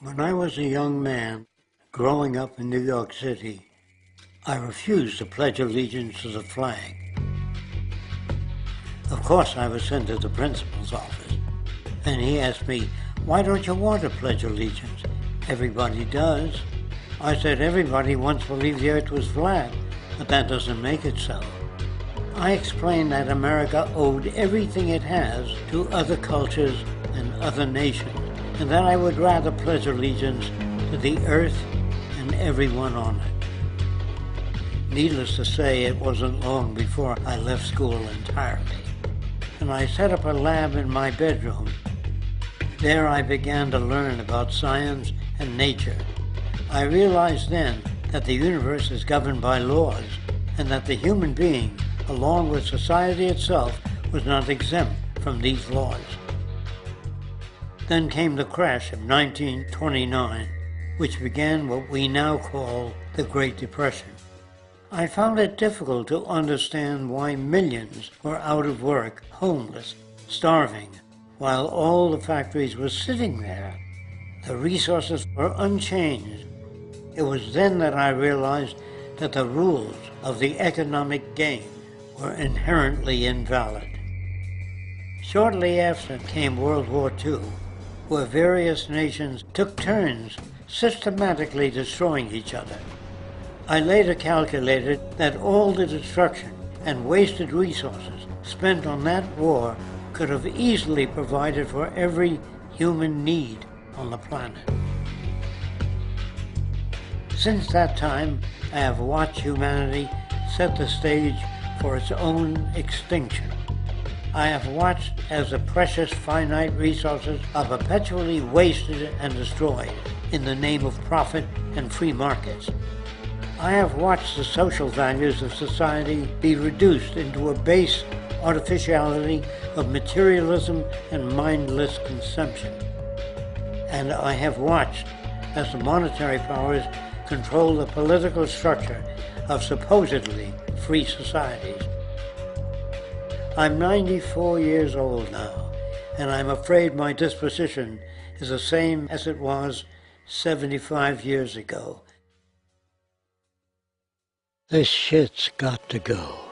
When I was a young man, growing up in New York City, I refused to pledge allegiance to the flag. Of course, I was sent to the principal's office, and he asked me, "Why don't you want to pledge allegiance? Everybody does." I said, "Everybody once believed the earth was flat, but that doesn't make it so." I explained that America owed everything it has to other cultures and other nations, and that I would rather pledge allegiance to the earth and everyone on it. Needless to say, it wasn't long before I left school entirely, and I set up a lab in my bedroom. There I began to learn about science and nature. I realized then that the universe is governed by laws, and that the human being, along with society itself, was not exempt from these laws. Then came the crash of 1929, which began what we now call the Great Depression. I found it difficult to understand why millions were out of work, homeless, starving, while all the factories were sitting there. The resources were unchanged. It was then that I realized that the rules of the economic game were inherently invalid. Shortly after came World War II, where various nations took turns systematically destroying each other. I later calculated that all the destruction and wasted resources spent on that war could have easily provided for every human need on the planet. Since that time, I have watched humanity set the stage for its own extinction. I have watched as the precious finite resources are perpetually wasted and destroyed in the name of profit and free markets. I have watched the social values of society be reduced into a base artificiality of materialism and mindless consumption. And I have watched as the monetary powers control the political structure of supposedly free societies. I'm 94 years old now, and I'm afraid my disposition is the same as it was 75 years ago. This shit's got to go.